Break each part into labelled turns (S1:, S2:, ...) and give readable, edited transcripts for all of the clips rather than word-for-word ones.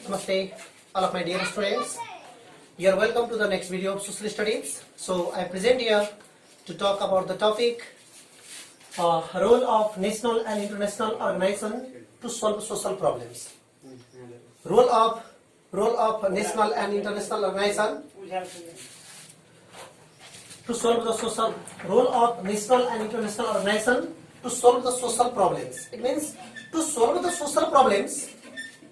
S1: Namaste, all of my dear students. You are welcome to the next video of social studies. So I present here to talk about the topic role of national and international organization to solve social problems. Role of national and international organization to solve the social role of national and international organization to solve the social problems. It means to solve the social problems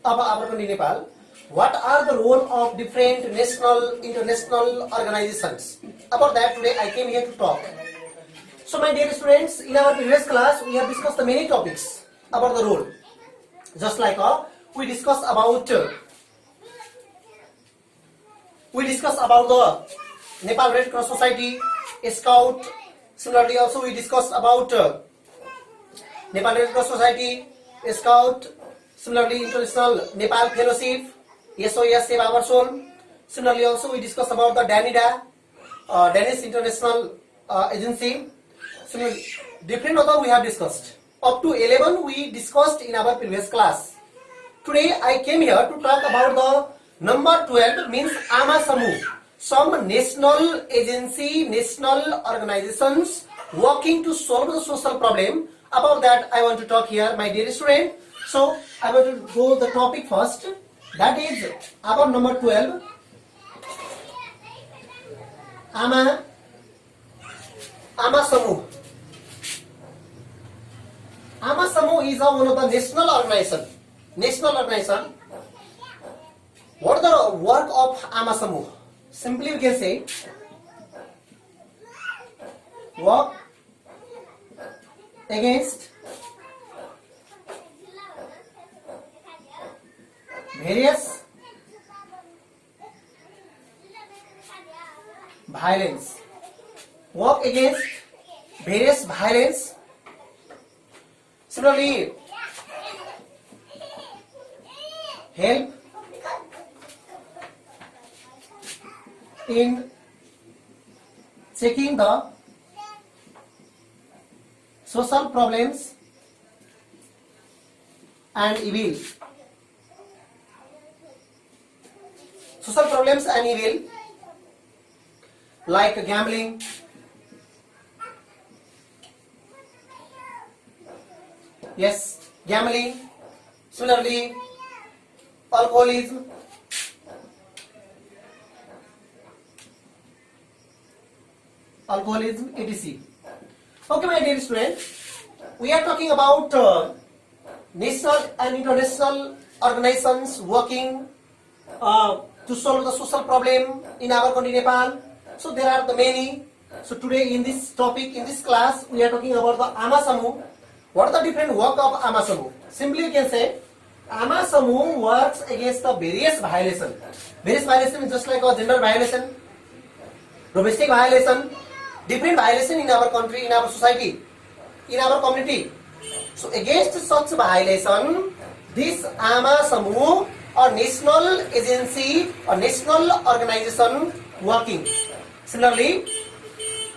S1: of our country Nepal. What are the role of different national, international organizations? About that today I came here to talk. So my dear students, in our previous class we have discussed many topics about the role. Just like we discussed about the Nepal Red Cross Society, Scout. Similarly also we discussed about Nepal Red Cross Society, Scout. Similarly International Nepal Fellowship, SOS Save Our Soul. Similarly also we discussed about the DANIDA, Danish International Agency. Similarly different other we have discussed. Up to 11 we discussed in our previous class. Today I came here to talk about the number 12, means AMA Samu. Some national agency, national organizations working to solve the social problem. About that I want to talk here, my dear student. So I want to go the topic first. That is our number 12. AMA Samu. AMA Samu is one of the national organization. What is the work of AMA Samu? Simply we can say work against various violence. Work against various violence. Similarly, help in checking the social problems and evil. Social problems and evil like gambling, similarly alcoholism, etc. Okay, my dear students, we are talking about national and international organizations working to solve the social problem in our country Nepal. So there are the many. So today in this topic, in this class, we are talking about the AMA Samu. What are the different work of AMA Samu? Simply you can say AMA Samu works against the various violation. Various violation is just like a gender violation, domestic violation, different violation in our country, in our society, in our community. So against such violation, this AMA Samu or national agency or national organization working. Similarly,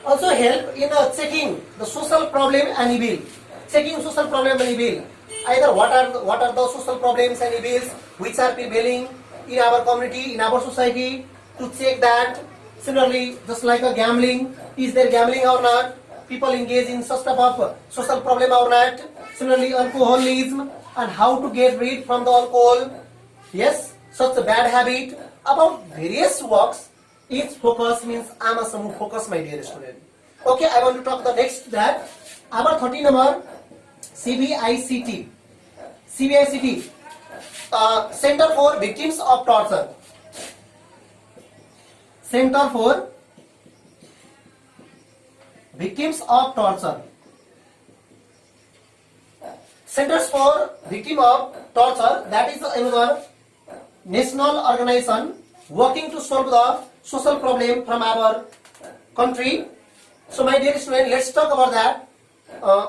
S1: also help in checking the social problem and evil. Checking social problem and evil. Either what are the social problems and evils which are prevailing in our community, in our society, to check that. Similarly, just like a gambling, is there gambling or not? People engage in such type of social problem or not? Similarly, alcoholism and how to get rid from the alcohol. Yes, such a bad habit. About various works, its focus means AMA Samu focus, my dear student. Okay, I want to talk the next that. Our 13 number CBICT, Center for Victims of Torture. Center for Victims of Torture. Centers for Victims of Torture, that is another national organization working to solve the social problem from our country. So my dear student, let's talk about that.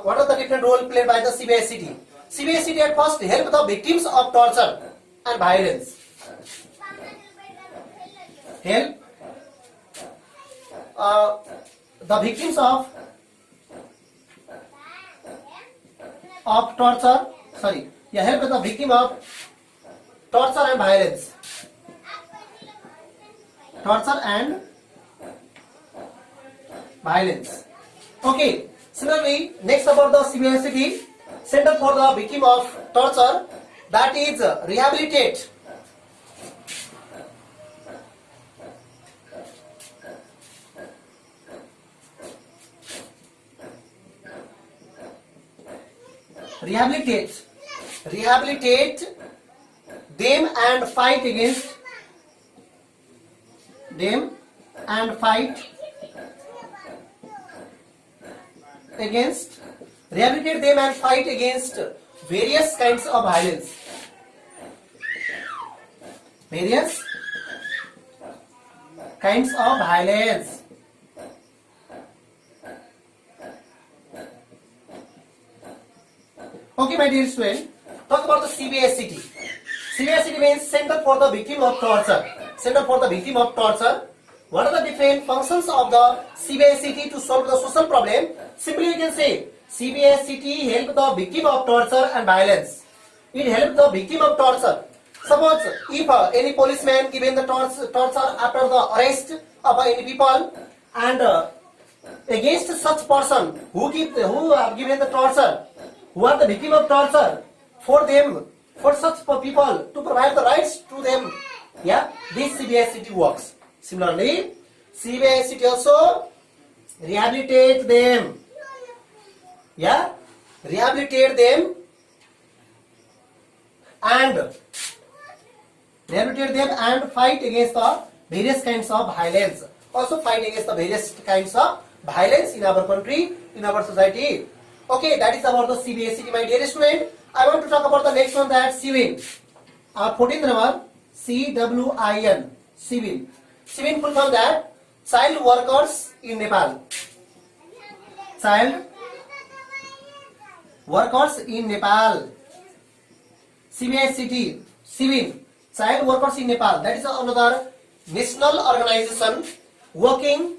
S1: What are the different roles played by the CBICT? CBICT at first help the victims of torture and violence. Help the victims of torture, या help the victim of torture and violence. Torture and violence. Okay. Similarly, next about the CBICT, Center for the Victim of Torture, that is rehabilitate. Rehabilitate them and fight against them and fight against rehabilitate them and fight against various kinds of violence. Various kinds of violence. Okay, my dear student, talk about the CBICT. CBICT means Center for the Victim of Torture. Center for the Victim of Torture. What are the different functions of the CBICT to solve the social problem? Simply you can say CBICT help the victim of torture and violence. It helps the victim of torture. Suppose if any policeman given the torture after the arrest of any people, and against such person who have given the torture, who are the victim of torture, for them, for such people to provide the rights to them, yeah, this CBICT works. Similarly, CBICT also rehabilitate them, yeah, rehabilitate them and fight against the various kinds of violence. Also fight against the various kinds of violence in our country, in our society. Okay, that is about the CBICT, my dear student. I want to talk about the next one, that CWIN. 14th number, CWIN, CWIN. CWIN full form that Child Workers in Nepal. Child Workers in Nepal. CBICT, CWIN, Child Workers in Nepal. That is another national organization working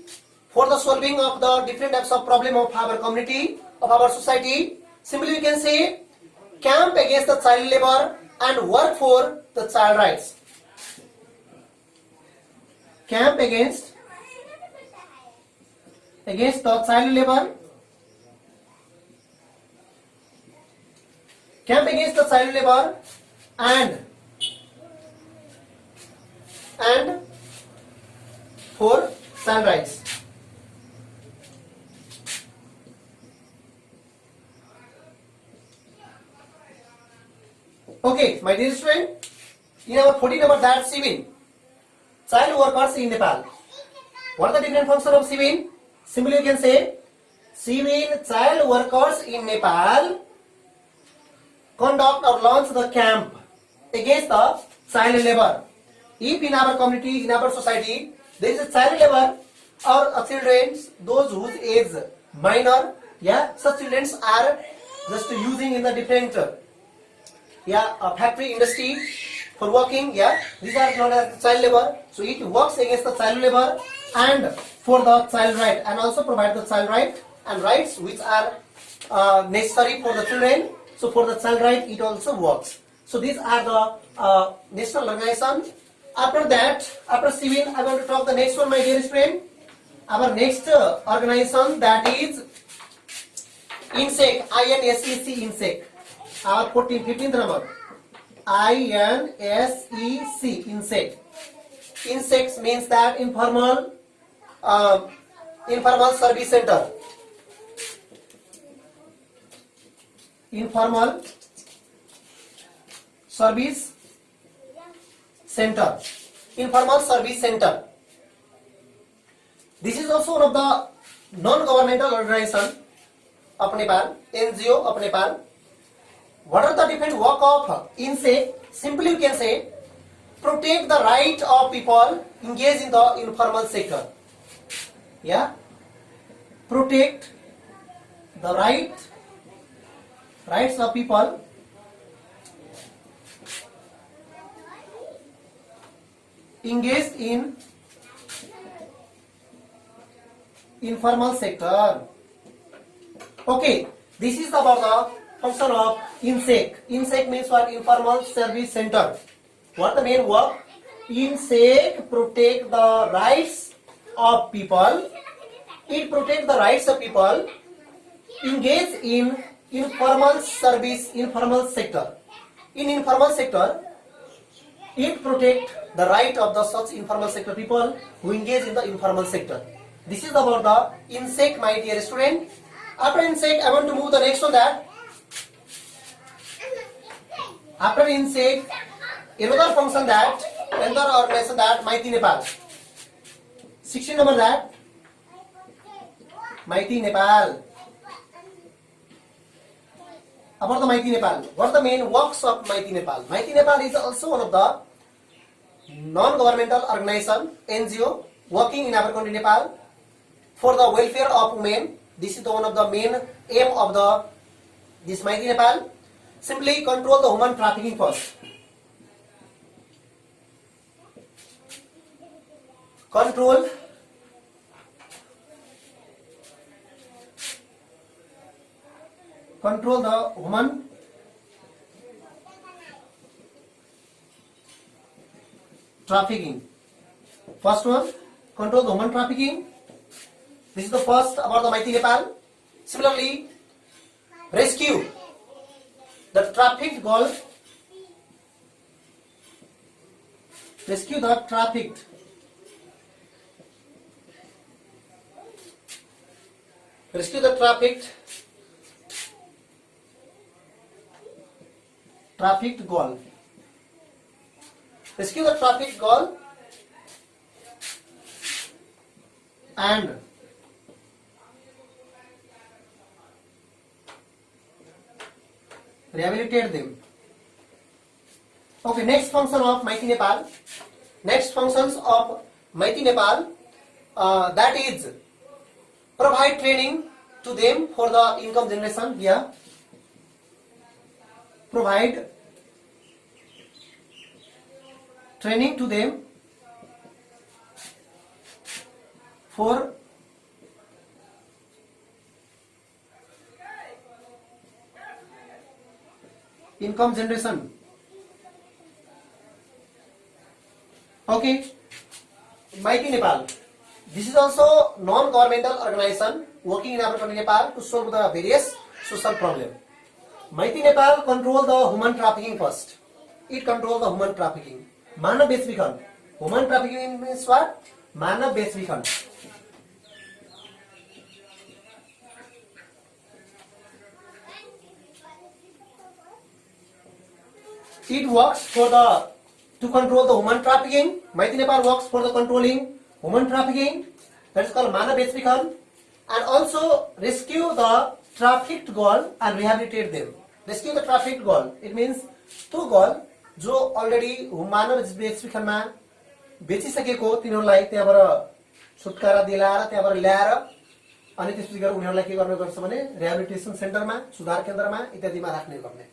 S1: for the solving of the different types of problem of our community, of our society. Simply we can say camp against the child labor and work for the child rights. Camp against the child labor. Camp against the child labor and for child rights. Okay, my dear student, in our 14 number, that CWIN, Child Workers in Nepal. What are the different functions of CWIN? Simply you can say CWIN, Child Workers in Nepal, conduct or launch the camp against the child labor. If in our community, in our society, there is a child labor or children, those whose age minor, yeah, such children are just using in the different factory industry for working, yeah, these are known as child labor. So it works against the child labor and for the child right, and also provide the child right and rights which are necessary for the children. So for the child right it also works. So these are the national organization. After that, after CWIN, I want to talk the next one, my dear friend. Our next organization, that is INSEC, INSEC, INSEC. Our 15th number, INSEC, INSEC. INSEC means that informal service center. Informal service center. Informal service center. This is also one of the non-governmental organization of Nepal, NGO of Nepal. What are the different work of INSEC? Simply you can say protect the right of people engaged in the informal sector. Yeah, protect the rights of people engaged in informal sector. Okay, this is about the function of INSEC. INSEC means what? Informal Service Center. What the main work? INSEC protect the rights of people. It protect the rights of people engaged in informal service, informal sector. In informal sector, it protect the right of the such informal sector people who engage in the informal sector. This is about the INSEC, my dear student. After INSEC, I want to move the next one that after INSEC, another function that another organization that Mighty Nepal. 16 number that Mighty Nepal. About the Mighty Nepal, what are the main works of Mighty Nepal? Mighty Nepal is also one of the non-governmental organization, NGO, working in Abercrombie, Nepal for the welfare of women. This is the one of the main aim of this Mighty Nepal. Simply control the human trafficking first. Control the human trafficking. First one, control the human trafficking. This is the first about the Mighty Nepal. Similarly, rescue the trafficked girl. Rescue the trafficked. Rescue the trafficked girl. Rescue the trafficked girl and rehabilitate them. Okay, next function of Mighty Nepal. Next functions of Mighty Nepal, that is provide training to them for the income generation. Yeah. Provide training to them for income generation. Okay, Mighty Nepal. This is also non-governmental organization working in Abercrombie, Nepal to solve the various social problems. Mighty Nepal control the human trafficking first. It control the human trafficking. Manav Besvikhan. Human trafficking means what? Manav Besvikhan. It works to control the human trafficking. Mighty Nepal works for the controlling human trafficking. That is called Manav Besvikhan. And also rescue the trafficked girl and rehabilitate them. Rescue the trafficked girl. It means two girl जो already मानव बेचबिखनमा बेचिसकेको तिनीहरूलाई त्यहाँबाट छुटकारा दिलाएर त्यहाँबाट ल्याएर अनि त्यसपछि गएर उनीहरूलाई के गर्ने गर्छ भने रिहेबिलिटेसन सेन्टरमा सुधार केन्द्रमा इत्यादिमा राख्ने गर्ने.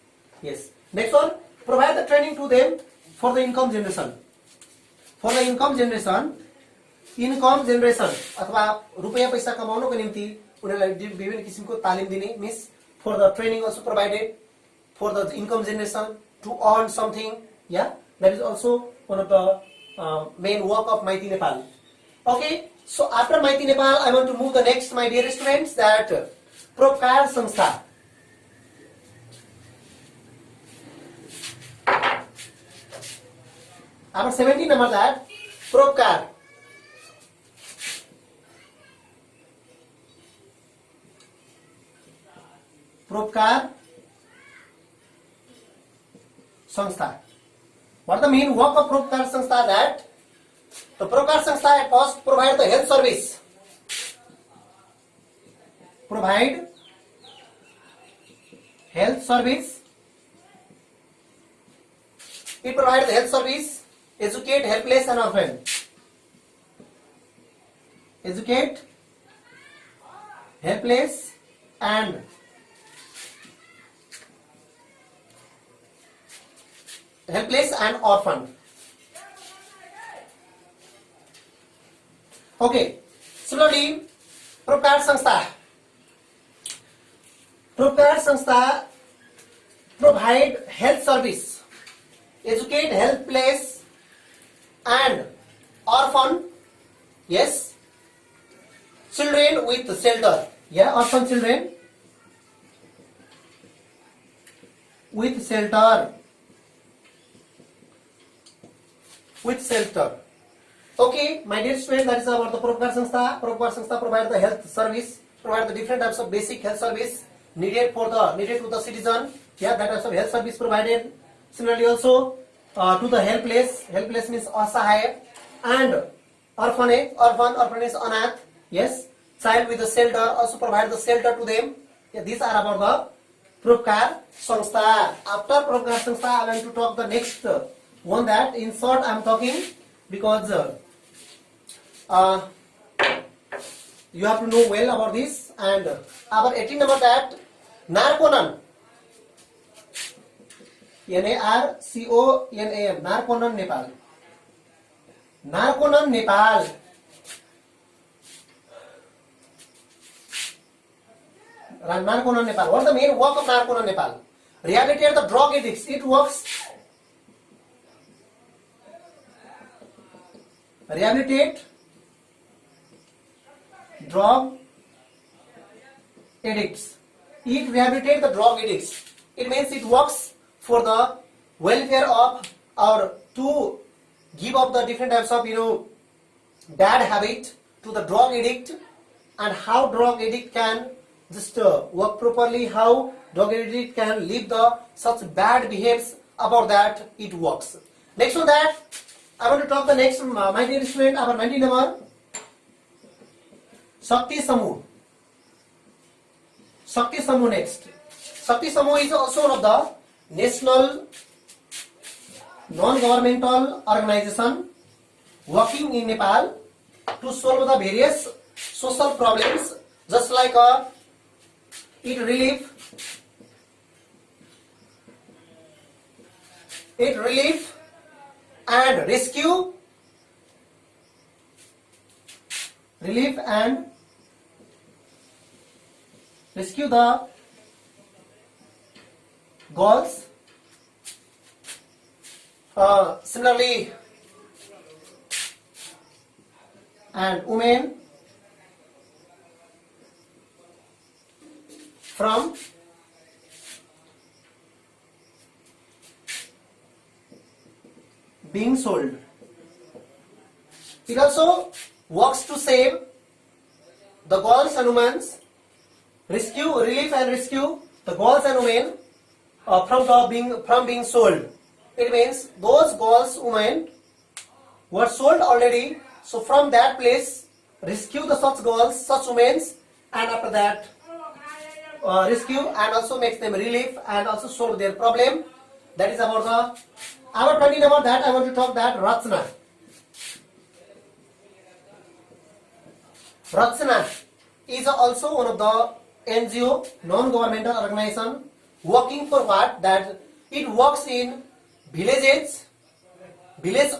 S1: Yes. Next one, provide the training to them for the income generation. For the income generation अथवा रुपैयाँ पैसा कमाउनको निम्ति उनीहरूलाई विभिन्न किसिमको तालिम दिने. Means for the training also provided for the income generation to earn something. Yeah, that is also one of the main work of Mighty Nepal. Okay, so after Mighty Nepal, I want to move the next, my dear students, that Paropkar Sanstha. After 17 number that Paropkar. Paropkar Sanstha. What is the main work of Paropkar Sanstha? That the Paropkar Sanstha at first provide the health service. Provide health service. It provides the health service, educate helpless and orphan. Educate helpless and orphan. Okay. Similarly, Paropkar Sanstha provide health service, educate, helpless and orphan, yes, children with shelter, yeah, orphan children with shelter, with shelter. Okay, my dear student, that is about the Paropkar Sanstha. Paropkar Sanstha provide the health service, provide the different types of basic health service needed to the citizen. Yeah, that types of health service provided. Similarly, also to the helpless. Helpless means asahaya, and orphan is anath. Yes, child with the shelter, also provide the shelter to them. Yeah, these are about the Paropkar Sanstha. After Paropkar Sanstha, I want to talk the next one, that in short I am talking, because you have to know well about this. And our 18 number, that Narconon, NARCONAN, Narconon Nepal. Narconon Nepal. Narconon Nepal. What is the main work of Narconon Nepal? Rehabilitate the drug addicts. It works. Rehabilitate drug addicts. It rehabilitate the drug addicts. It means it works for the welfare of, or to give up the different types of bad habit to the drug addict, and how drug addict can just work properly, how drug addict can leave the such bad behaviors. About that it works. Next one, that I want to talk the next, my dear student, our 19 number, Shakti Samuh. Shakti Samuh next. Shakti Samuh is also one of the national non-governmental organization working in Nepal to solve the various social problems, just like it relief and rescue, relief and rescue the girls. Similarly, and women from being sold. It also works to save the girls and women, relief and rescue the girls and women from being sold. It means those girls, women were sold already, so from that place rescue the such girls, such women, and after that rescue and also makes them relief and also solve their problem. That is about the our 20 number, that I want to talk, that Rachna. Rachna is also one of the NGO, non-governmental organization, working for what? That it works in village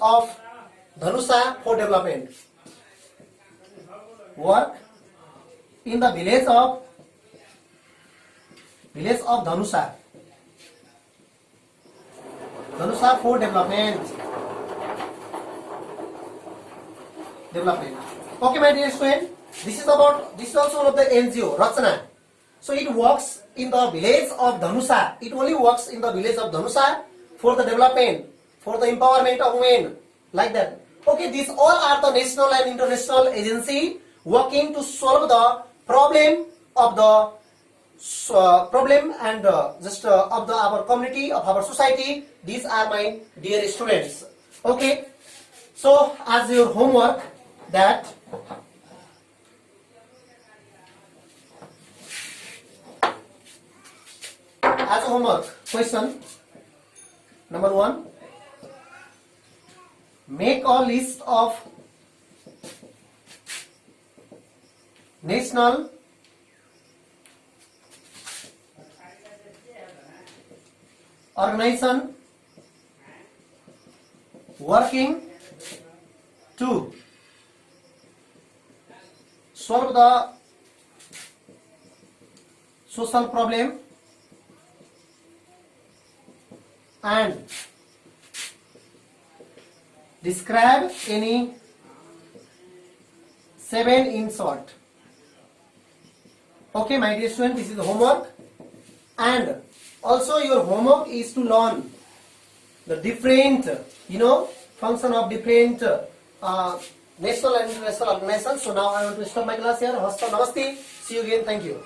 S1: of Dhanusa for development. Work in the village of Dhanusa for development. Okay, my dear student, this is also one of the NGO, Rachna. So it works in the village of Dhanusa. It only works in the village of Dhanusa for the development, for the empowerment of women, like that. Okay, these all are the national and international agency working to solve the problem of the of our community, of our society. These are my dear students. Okay, so as your homework, that as a homework question number 1, make a list of national organization working to solve the social problem and describe any 7 in short. Okay, my dear student, this is the homework, and also your homework is to learn the different, function of different national and international organizations. So now I want to stop my class here. Hasta, namaste. See you again. Thank you.